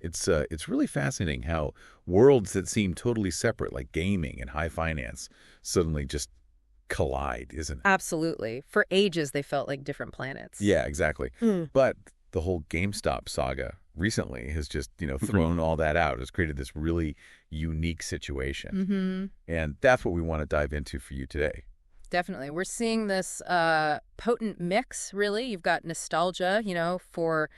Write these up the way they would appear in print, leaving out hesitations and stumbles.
It's really fascinating how worlds that seem totally separate, like gaming and high finance, suddenly just collide, isn't it? Absolutely. For ages, they felt like different planets. Yeah, exactly. Mm. But the whole GameStop saga recently has just, thrown all that out. It's created this really unique situation. And that's what we want to dive into for you today. Definitely. We're seeing this potent mix, really. You've got nostalgia, for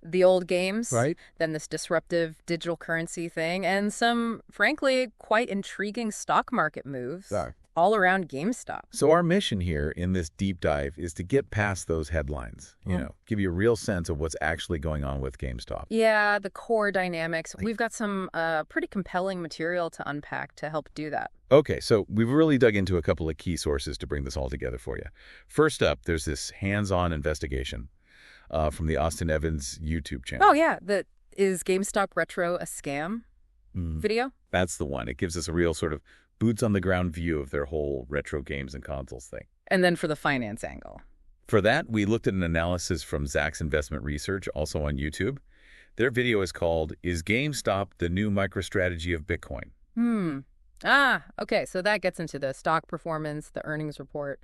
the old games, Right. then this disruptive digital currency thing, and some, frankly, quite intriguing stock market moves all around GameStop. So our mission here in this deep dive is to get past those headlines, give you a real sense of what's actually going on with GameStop. Yeah, the core dynamics. We've got some pretty compelling material to unpack to help do that. Okay, so we've really dug into a couple of key sources to bring this all together for you. First up, there's this hands-on investigation from the Austin Evans YouTube channel. Oh, yeah. Is GameStop Retro a scam video? That's the one. It gives us a real sort of boots-on-the-ground view of their whole retro games and consoles thing. And then for the finance angle. For that, we looked at an analysis from Zacks Investment Research, also on YouTube. Their video is called, Is GameStop the New MicroStrategy of Bitcoin? Okay. So that gets into the stock performance, the earnings report,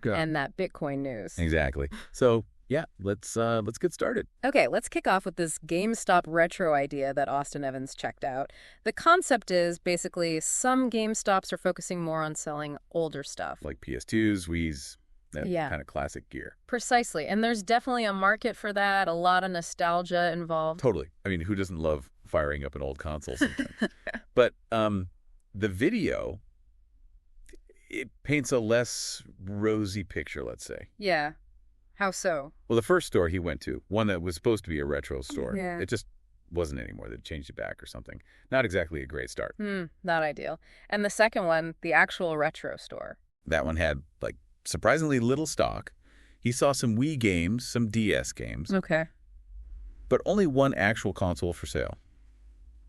and that Bitcoin news. Exactly. So, yeah, let's get started. Okay, let's kick off with this GameStop retro idea that Austin Evans checked out. The concept is basically some GameStops are focusing more on selling older stuff. Like PS2s, Wii's, that kind of classic gear. Precisely. And there's definitely a market for that, a lot of nostalgia involved. Totally. I mean, who doesn't love firing up an old console sometimes? But the video, it paints a less rosy picture, let's say. Yeah. How so? Well, the first store he went to, one that was supposed to be a retro store, Yeah. it just wasn't anymore. They changed it back or something. Not exactly a great start. Not ideal. And the second one, the actual retro store. That one had, surprisingly little stock. He saw some Wii games, some DS games. Okay. But only one actual console for sale.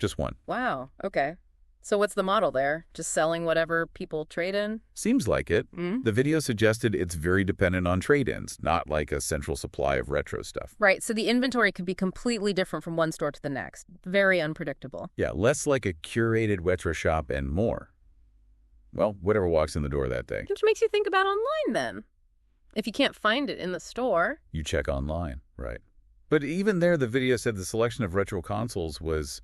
Just one. Wow. Okay. So what's the model there? Just selling whatever people trade in? Seems like it. The video suggested it's very dependent on trade-ins, not like a central supply of retro stuff. Right, so the inventory could be completely different from one store to the next. Very unpredictable. Yeah, less like a curated retro shop and more. Well, whatever walks in the door that day. Which makes you think about online then. If you can't find it in the store. You check online, right. But even there, the video said the selection of retro consoles was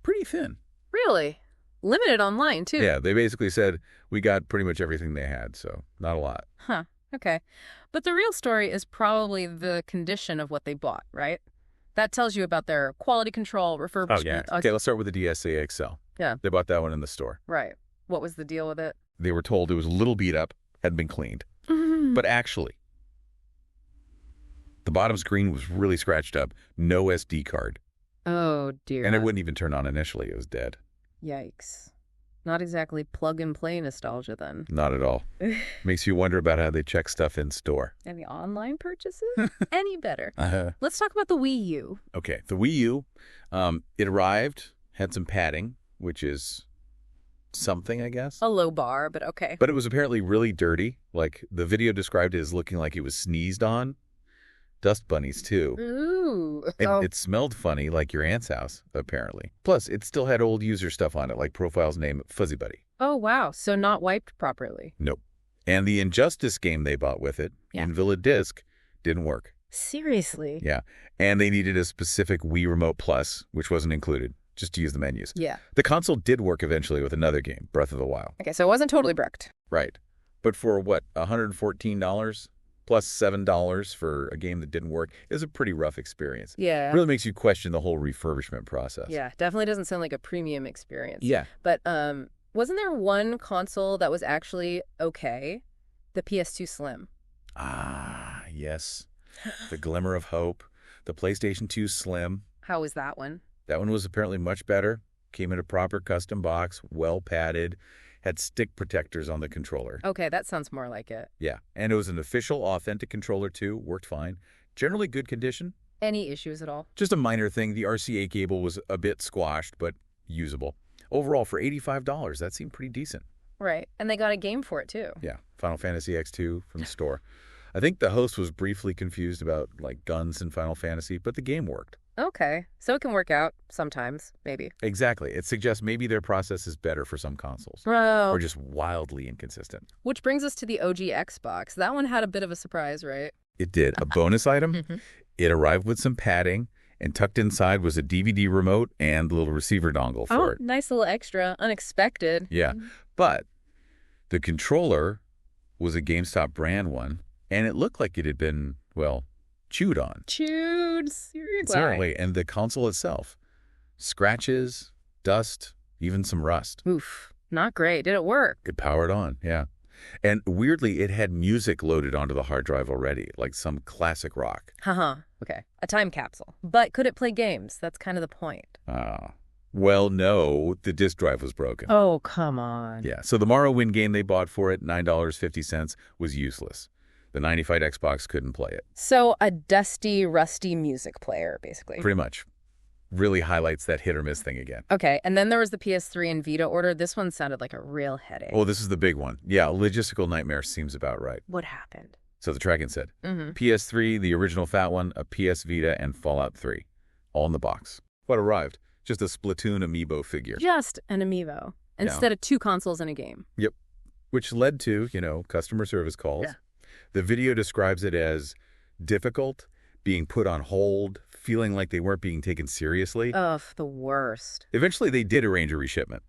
pretty thin. Really? Limited online, too. Yeah, they basically said we got pretty much everything they had, so not a lot. Huh, okay. But the real story is probably the condition of what they bought, right? That tells you about their quality control, refurbishment. Oh, yeah. Okay, let's start with the DSA XL. Yeah. They bought that one in the store. Right. What was the deal with it? They were told it was a little beat up, hadn't been cleaned. But actually, the bottom screen was really scratched up. No SD card. Oh, dear. And it wouldn't even turn on initially. It was dead. Yikes. Not exactly plug-and-play nostalgia, then. Not at all. Makes you wonder about how they check stuff in store. Any online purchases? Any better. Uh-huh. Let's talk about the Wii U. Okay, the Wii U, it arrived, had some padding, which is something, I guess. A low bar, but okay. But it was apparently really dirty. Like, the video described it as looking like it was sneezed on. Dust bunnies, too. Ooh. It smelled funny, like your aunt's house, apparently. Plus, it still had old user stuff on it, like Profile's name, Fuzzy Buddy. Oh, wow. So not wiped properly. Nope. And the Injustice game they bought with it, Invalid Disc, didn't work. Seriously? Yeah. And they needed a specific Wii Remote Plus, which wasn't included, just to use the menus. Yeah. The console did work eventually with another game, Breath of the Wild. Okay, so it wasn't totally bricked. Right. But for, what, $114? Plus $7 for a game that didn't work is a pretty rough experience. Yeah. It really makes you question the whole refurbishment process. Yeah, definitely doesn't sound like a premium experience. Yeah. But wasn't there one console that was actually okay? The PS2 Slim. Ah, yes. The glimmer of hope. The PlayStation 2 Slim. How was that one? That one was apparently much better. Came in a proper custom box, well padded. Had stick protectors on the controller. Okay, that sounds more like it. Yeah, and it was an official, authentic controller, too. Worked fine. Generally good condition. Any issues at all? Just a minor thing. The RCA cable was a bit squashed, but usable. Overall, for $85, that seemed pretty decent. Right, and they got a game for it, too. Yeah, Final Fantasy X2 from the store. I think the host was briefly confused about, guns in Final Fantasy, but the game worked. Okay. So it can work out sometimes, maybe. Exactly. It suggests maybe their process is better for some consoles, Oh. or just wildly inconsistent. Which brings us to the OG Xbox. That one had a bit of a surprise, right? It did. A bonus item. Mhm. It arrived with some padding, and tucked inside was a DVD remote and a little receiver dongle for it. Nice little extra. Unexpected. Yeah. But the controller was a GameStop brand one, and it looked like it had been, well, chewed on. Chewed. Seriously. Certainly. And the console itself. Scratches, dust, even some rust. Oof. Not great. Did it work? It powered on, yeah. And weirdly, it had music loaded onto the hard drive already, like some classic rock. Haha. Okay. A time capsule. But could it play games? That's kind of the point. Well, no, the disk drive was broken. Oh, come on. Yeah, so the Morrowind game they bought for it, $9.50, was useless. The 95 Xbox couldn't play it. So a dusty, rusty music player, basically. Pretty much. Really highlights that hit or miss thing again. Okay, and then there was the PS3 and Vita order. This one sounded like a real headache. Oh, this is the big one. Yeah, logistical nightmare seems about right. What happened? So the tracking said, Mm-hmm. PS3, the original fat one, a PS Vita, and Fallout 3. All in the box. What arrived? Just a Splatoon amiibo figure. Just an amiibo. Instead of 2 consoles and a game. Yep. Which led to, customer service calls. Yeah. The video describes it as difficult, being put on hold, feeling like they weren't being taken seriously. Ugh, the worst. Eventually, they did arrange a reshipment,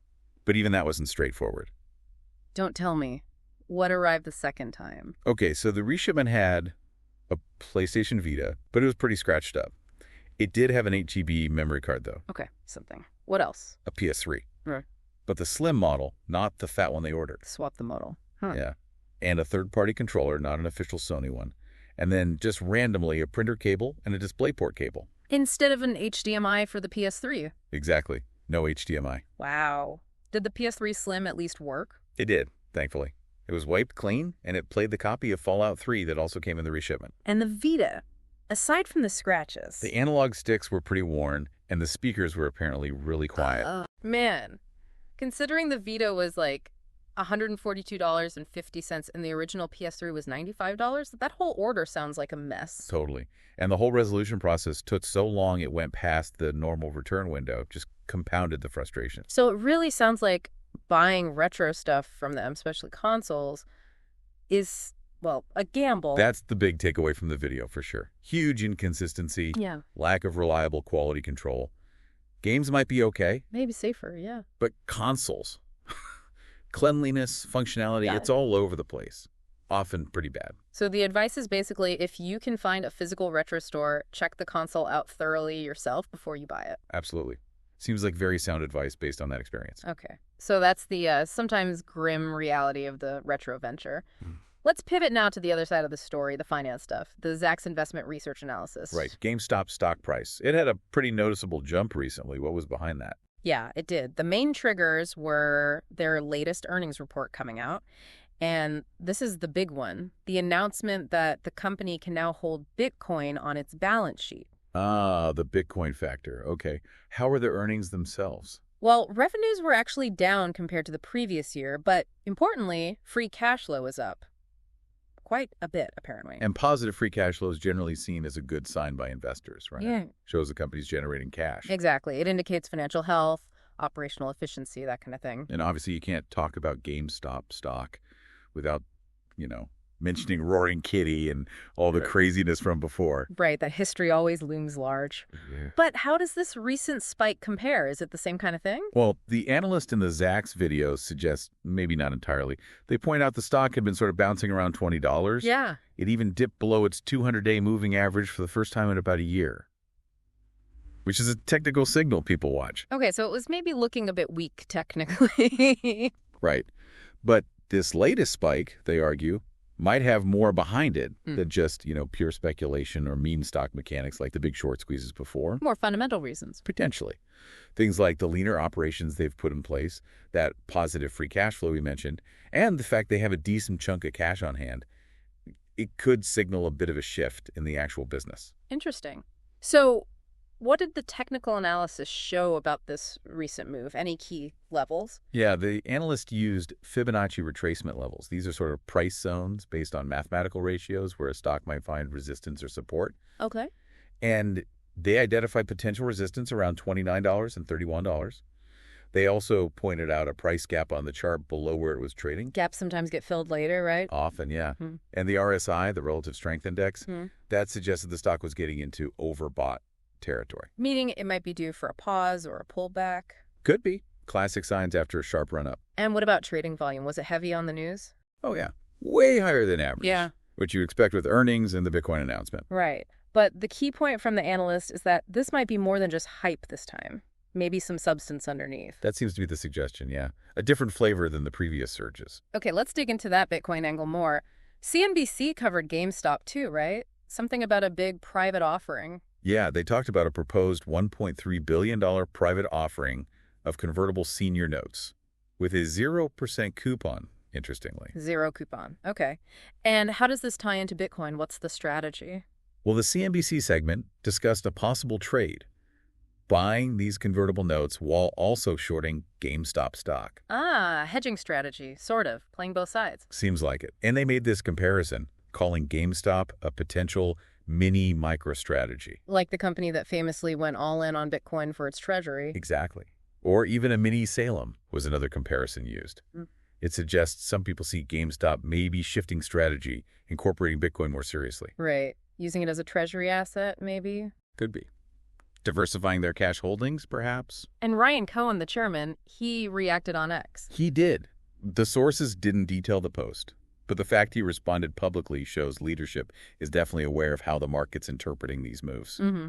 but even that wasn't straightforward. Don't tell me. What arrived the second time? Okay, so the reshipment had a PlayStation Vita, but it was pretty scratched up. It did have an 8 GB memory card, though. Okay, something. What else? A PS3. Right. But the slim model, not the fat one they ordered. Swap the model. Huh. Yeah. And a third-party controller, not an official Sony one. And then just randomly a printer cable and a DisplayPort cable. Instead of an HDMI for the PS3. Exactly. No HDMI. Wow. Did the PS3 Slim at least work? It did, thankfully. It was wiped clean, and it played the copy of Fallout 3 that also came in the reshipment. And the Vita, aside from the scratches. The analog sticks were pretty worn, and the speakers were apparently really quiet. Man, considering the Vita was like $142.50 and the original PS3 was $95, that whole order sounds like a mess. Totally. And the whole resolution process took so long it went past the normal return window, just compounded the frustration. So it really sounds like buying retro stuff from them, especially consoles, is, well, a gamble. That's the big takeaway from the video, for sure. Huge inconsistency, lack of reliable quality control. Games might be okay. Maybe safer, yeah. But consoles, cleanliness, functionality, it's all over the place. Often pretty bad. So the advice is basically, if you can find a physical retro store, check the console out thoroughly yourself before you buy it. Absolutely. Seems like very sound advice based on that experience. Okay. So that's the sometimes grim reality of the retro venture. Let's pivot now to the other side of the story, the finance stuff, the Zacks investment research analysis. Right. GameStop's stock price. It had a pretty noticeable jump recently. What was behind that? Yeah, it did. The main triggers were their latest earnings report coming out. And this is the big one, the announcement that the company can now hold Bitcoin on its balance sheet. Ah, the Bitcoin factor. Okay. How are the earnings themselves? Well, revenues were actually down compared to the previous year, but importantly, free cash flow is up. Quite a bit, apparently. And positive free cash flow is generally seen as a good sign by investors, right? Yeah. Shows the company's generating cash. Exactly. It indicates financial health, operational efficiency, that kind of thing. And obviously you can't talk about GameStop stock without, mentioning Roaring Kitty and all the craziness from before. Right, that history always looms large. Yeah. But how does this recent spike compare? Is it the same kind of thing? Well, the analyst in the Zacks video suggests maybe not entirely. They point out the stock had been sort of bouncing around $20. Yeah. It even dipped below its 200-day moving average for the first time in about a year, which is a technical signal people watch. Okay, so it was maybe looking a bit weak technically. Right. But this latest spike, they argue, might have more behind it than just, pure speculation or mean stock mechanics like the Big Short squeezes before. More fundamental reasons. Potentially. Things like the leaner operations they've put in place, that positive free cash flow we mentioned, and the fact they have a decent chunk of cash on hand. It could signal a bit of a shift in the actual business. Interesting. So what did the technical analysis show about this recent move? Any key levels? Yeah, the analyst used Fibonacci retracement levels. These are sort of price zones based on mathematical ratios where a stock might find resistance or support. Okay. And They identified potential resistance around $29 and $31. They also pointed out a price gap on the chart below where it was trading. Gaps sometimes get filled later, right? Often, yeah. Hmm. And the RSI, the Relative Strength Index, Hmm. that suggested the stock was getting into overbought territory. Meaning it might be due for a pause or a pullback. Could be. Classic signs after a sharp run-up. And what about trading volume? Was it heavy on the news? Oh, yeah. Way higher than average. Yeah. Which you expect with earnings and the Bitcoin announcement. Right. But the key point from the analyst is that this might be more than just hype this time. Maybe some substance underneath. That seems to be the suggestion, yeah. A different flavor than the previous surges. Okay, let's dig into that Bitcoin angle more. CNBC covered GameStop too, right? Something about a big private offering. Yeah, they talked about a proposed $1.3 billion private offering of convertible senior notes with a 0% coupon, interestingly. 0 coupon. Okay. And how does this tie into Bitcoin? What's the strategy? Well, the CNBC segment discussed a possible trade, buying these convertible notes while also shorting GameStop stock. Ah, hedging strategy, sort of, playing both sides. Seems like it. And they made this comparison, calling GameStop a potential mini MicroStrategy. Like the company that famously went all in on Bitcoin for its treasury. Exactly. Or even a mini Salem was another comparison used. Mm. It suggests some people see GameStop maybe shifting strategy, incorporating Bitcoin more seriously. Right. Using it as a treasury asset, maybe? Could be. Diversifying their cash holdings, perhaps? And Ryan Cohen, the chairman, he reacted on X. He did. The sources didn't detail the post, but the fact he responded publicly shows leadership is definitely aware of how the market's interpreting these moves. Mm-hmm.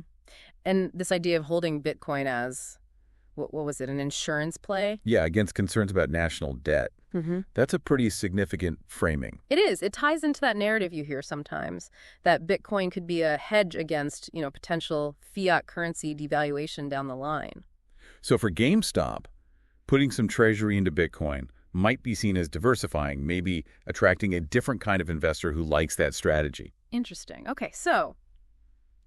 And this idea of holding Bitcoin as, what was it, an insurance play? Yeah, against concerns about national debt. Mm-hmm. That's a pretty significant framing. It is. It ties into that narrative you hear sometimes, that Bitcoin could be a hedge against, potential fiat currency devaluation down the line. So for GameStop, putting some treasury into Bitcoin might be seen as diversifying, maybe attracting a different kind of investor who likes that strategy. Interesting. Okay, so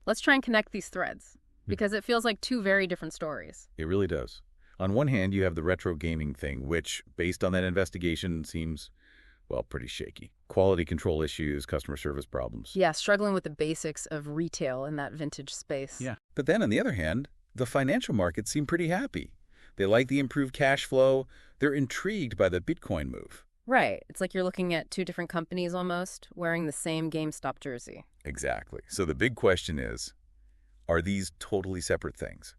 let's try and connect these threads, because it feels like two very different stories. It really does. On one hand, you have the retro gaming thing, which, based on that investigation, seems, well, pretty shaky. Quality control issues, customer service problems. Yeah, struggling with the basics of retail in that vintage space. Yeah. But then, on the other hand, the financial markets seem pretty happy. They like the improved cash flow. They're intrigued by the Bitcoin move. Right. It's like you're looking at two different companies almost, wearing the same GameStop jersey. Exactly. So the big question is, are these totally separate things?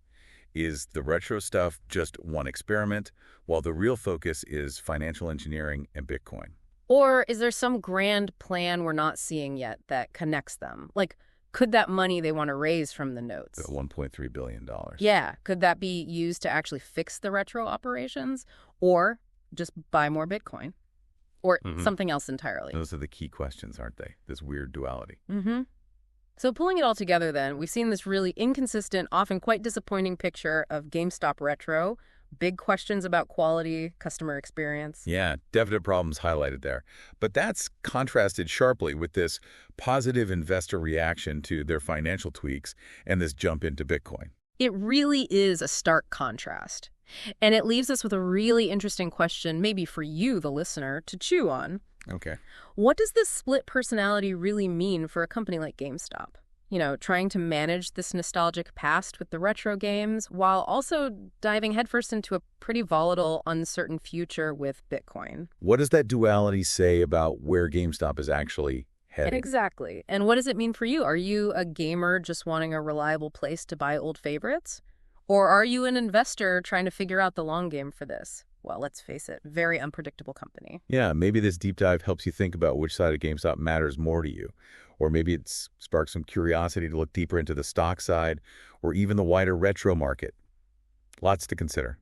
Is the retro stuff just one experiment, while the real focus is financial engineering and Bitcoin? Or is there some grand plan we're not seeing yet that connects them? Like, could that money they want to raise from the notes, The $1.3 billion. yeah, could that be used to actually fix the retro operations, or just buy more Bitcoin, or something else entirely? Those are the key questions, aren't they? This weird duality. Mm-hmm. So pulling it all together then, we've seen this really inconsistent, often quite disappointing picture of GameStop retro, big questions about quality, customer experience. Yeah, definite problems highlighted there. But that's contrasted sharply with this positive investor reaction to their financial tweaks and this jump into Bitcoin. It really is a stark contrast. And it leaves us with a really interesting question, maybe for you, the listener, to chew on. Okay. What does this split personality really mean for a company like GameStop? Trying to manage this nostalgic past with the retro games while also diving headfirst into a pretty volatile, uncertain future with Bitcoin. What does that duality say about where GameStop is actually heading? Exactly. And what does it mean for you? Are you a gamer just wanting a reliable place to buy old favorites? Or are you an investor trying to figure out the long game for this? Well, let's face it, very unpredictable company. Yeah, maybe this deep dive helps you think about which side of GameStop matters more to you. Or maybe it's sparked some curiosity to look deeper into the stock side or even the wider retro market. Lots to consider.